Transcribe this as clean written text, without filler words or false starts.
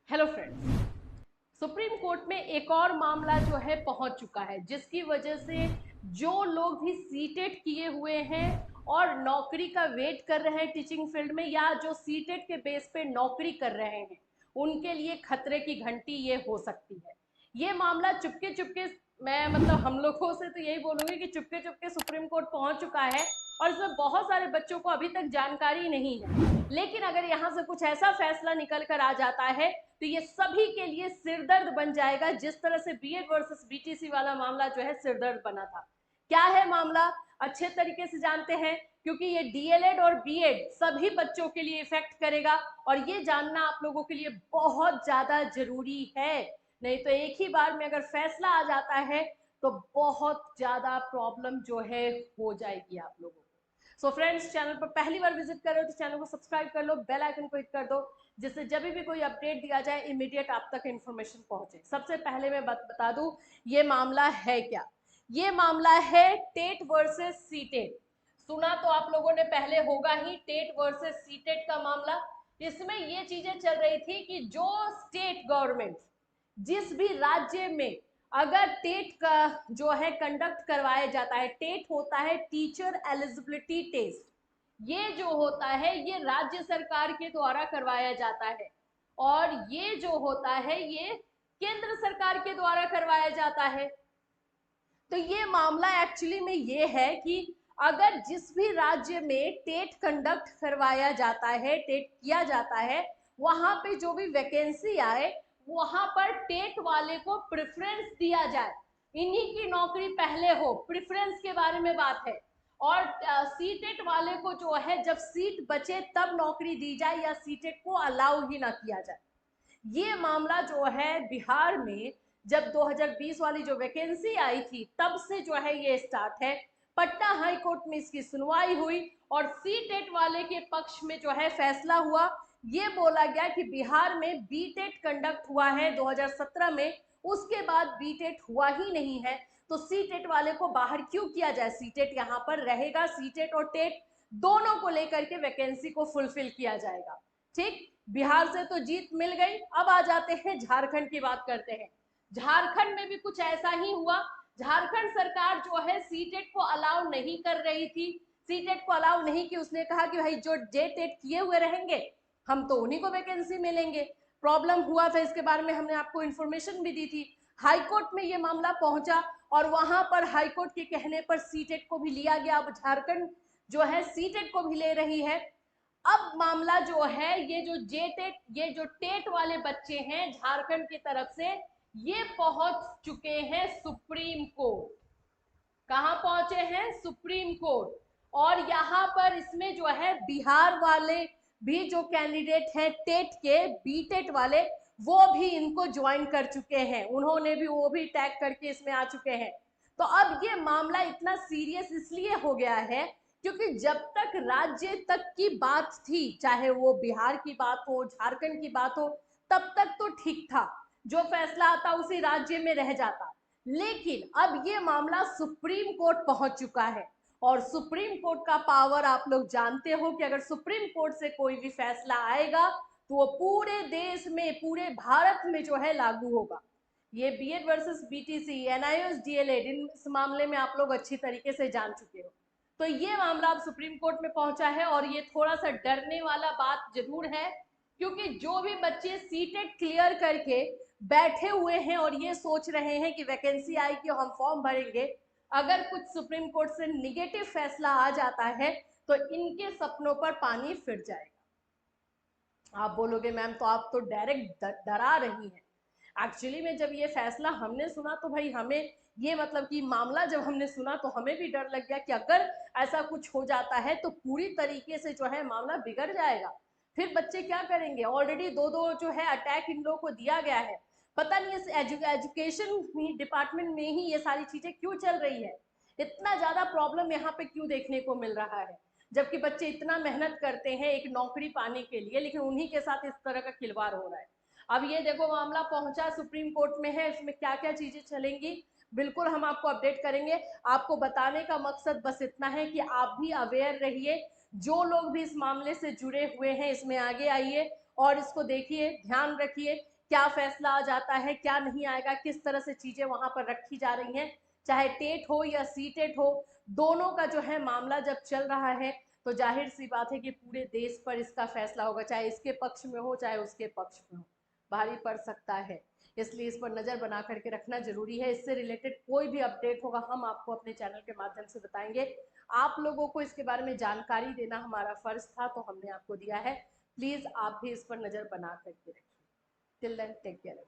Hello friends, supreme court में एक और मामला जो है पहुंच चुका है, जिसकी वजह से जो लोग भी सीटेट किए हुए हैं और नौकरी का वेट कर रहे हैं टीचिंग फील्ड में, या जो सीटेट के बेस पे नौकरी कर रहे हैं, उनके लिए खतरे की घंटी ये हो सकती है। ये मामला चुपके चुपके, मैं मतलब हम लोगों से तो यही बोलूंगी कि चुपके चुपके सुप्रीम कोर्ट पहुंच चुका है और इसमें बहुत सारे बच्चों को अभी तक जानकारी नहीं है। लेकिन अगर यहाँ से कुछ ऐसा फैसला निकल कर आ जाता है तो ये सभी के लिए सिरदर्द बन जाएगा, जिस तरह से बीएड वर्सेस बीटीसी वाला मामला जो है सिरदर्द बना था। क्या है मामला, अच्छे तरीके से जानते हैं, क्योंकि ये डीएलएड और बीएड सभी बच्चों के लिए इफेक्ट करेगा और ये जानना आप लोगों के लिए बहुत ज्यादा जरूरी है। नहीं तो एक ही बार में अगर फैसला आ जाता है तो बहुत ज्यादा प्रॉब्लम जो है हो जाएगी आप लोगों को। सो फ्रेंड्स, चैनल पर पहली बार विजिट कर रहे हो तो चैनल को सब्सक्राइब कर लो, बेल आइकन को हिट कर दो, जिससे जब भी कोई अपडेट दिया जाए इमीडिएट आप तक इंफॉर्मेशन पहुंचे। सबसे पहले मैं बता दूं ये मामला है क्या। ये मामला है टेट वर्सेस सीटेट। सुना तो आप लोगों ने पहले होगा ही, टेट वर्सेस सीटेट का मामला। इसमें ये चीजें चल रही थी कि जो स्टेट गवर्नमेंट जिस भी राज्य में अगर टेट का जो है कंडक्ट करवाया जाता है, टेट होता है टीचर एलिजिबिलिटी टेस्ट, ये जो होता है ये राज्य सरकार के द्वारा करवाया जाता है और ये जो होता है ये केंद्र सरकार के द्वारा करवाया जाता है। तो ये मामला एक्चुअली में ये है कि अगर जिस भी राज्य में टेट कंडक्ट करवाया जाता है, टेट किया जाता है, वहां पे जो भी वैकेंसी आए वहां पर टेट वाले को प्रेफरेंस दिया जाए, इन्हीं की नौकरी पहले हो, प्रेफरेंस के बारे में बात है। और सीटेट वाले को जो है जब सीट बचे तब नौकरी दी जाए या सीटेट को अलाउ ही ना किया जाए। ये मामला जो है बिहार में जब 2020 वाली जो वैकेंसी आई थी तब से जो है ये स्टार्ट है। पटना हाई कोर्ट में इसकी सुनवाई हुई और सी टेट वाले के पक्ष में जो है फैसला हुआ। ये बोला गया कि बिहार में बी टेट कंडक्ट हुआ है 2017 में, उसके बाद बी टेट हुआ ही नहीं है, तो सी टेट वाले को बाहर क्यों किया जाए। सी टेट यहाँ पर रहेगा, सी टेट और टेट दोनों को लेकर के वैकेंसी को फुलफिल किया जाएगा। ठीक, बिहार से तो जीत मिल गई। अब आ जाते हैं झारखंड की बात करते हैं। झारखंड में भी कुछ ऐसा ही हुआ। झारखंड सरकार जो है सीटेट को अलाउ नहीं कर रही थी, सीटेट को अलाउ नहीं की, उसने कहा कि भाई जो जे टेट किए हुए रहेंगे हम तो उन्हीं को वैकेंसी मिलेंगे। प्रॉब्लम हुआ था, इसके बारे में हमने आपको इंफॉर्मेशन भी दी थी। हाईकोर्ट में ये मामला पहुंचा और वहां पर हाईकोर्ट के कहने पर सीटेट को भी लिया गया। अब झारखंड जो है सीटेट को भी ले रही है। अब मामला जो है ये जो जे टेट, ये जो टेट वाले बच्चे हैं झारखंड की तरफ से, ये पहुंच चुके हैं सुप्रीम कोर्ट। कहां पहुंचे हैं? Supreme court. और यहां पर इसमें जो है बिहार वाले भी जो कैंडिडेट हैं टेट के, बी टेट वाले, वो भी इनको ज्वाइन कर चुके हैं, उन्होंने भी वो भी टैग करके इसमें आ चुके हैं। तो अब ये मामला इतना सीरियस इसलिए हो गया है क्योंकि जब तक राज्य तक की बात थी, चाहे वो बिहार की बात हो, झारखंड की बात हो, तब तक तो ठीक था, जो फैसला आता उसी राज्य में रह जाता। लेकिन अब ये मामला सुप्रीम कोर्ट पहुंच चुका है और सुप्रीम कोर्ट का पावर आप लोग जानते हो कि अगर सुप्रीम कोर्ट से कोई भी फैसला आएगा तो वो पूरे देश में, पूरे भारत में जो है लागू होगा। ये BEd versus BTC, NIOS, DLEd, इस मामले में आप लोग अच्छी तरीके से जान चुके हो। तो ये मामला अब सुप्रीम कोर्ट में पहुंचा है और ये थोड़ा सा डरने वाला बात जरूर है, क्योंकि जो भी बच्चे सीटेट क्लियर करके बैठे हुए हैं और ये सोच रहे हैं कि वैकेंसी आएगी और हम फॉर्म भरेंगे, अगर कुछ सुप्रीम कोर्ट से निगेटिव फैसला आ जाता है तो इनके सपनों पर पानी फिर जाएगा। आप बोलोगे मैम तो आप तो डायरेक्ट डरा रही हैं। एक्चुअली में जब ये फैसला हमने सुना तो भाई हमें ये मतलब कि मामला जब हमने सुना तो हमें भी डर लग गया कि अगर ऐसा कुछ हो जाता है तो पूरी तरीके से जो है मामला बिगड़ जाएगा। फिर बच्चे क्या करेंगे? ऑलरेडी दो दो जो है अटैक इन लोगों को दिया गया है। पता नहीं इस एजुकेशन डिपार्टमेंट में ही ये सारी चीजें क्यों चल रही है, इतना ज्यादा प्रॉब्लम यहाँ पे क्यों देखने को मिल रहा है, जबकि बच्चे इतना मेहनत करते हैं एक नौकरी पाने के लिए, लेकिन उन्हीं के साथ इस तरह का खिलवाड़ हो रहा है। अब ये देखो मामला पहुंचा सुप्रीम कोर्ट में है, इसमें क्या क्या चीजें चलेंगी बिल्कुल हम आपको अपडेट करेंगे। आपको बताने का मकसद बस इतना है कि आप भी अवेयर रहिए, जो लोग भी इस मामले से जुड़े हुए हैं इसमें आगे आइए और इसको देखिए, ध्यान रखिए क्या फैसला आ जाता है, क्या नहीं आएगा, किस तरह से चीजें वहां पर रखी जा रही हैं, चाहे टेट हो या सी टेट हो, दोनों का जो है मामला जब चल रहा है तो जाहिर सी बात है कि पूरे देश पर इसका फैसला होगा, चाहे इसके पक्ष में हो चाहे उसके पक्ष में हो, भारी पड़ सकता है। इसलिए इस पर नजर बना करके रखना जरूरी है। इससे रिलेटेड कोई भी अपडेट होगा हम आपको अपने चैनल के माध्यम से बताएंगे। आप लोगों को इसके बारे में जानकारी देना हमारा फर्ज था, तो हमने आपको दिया है। प्लीज आप भी इस पर नजर बना करके रखिए। Till then take care.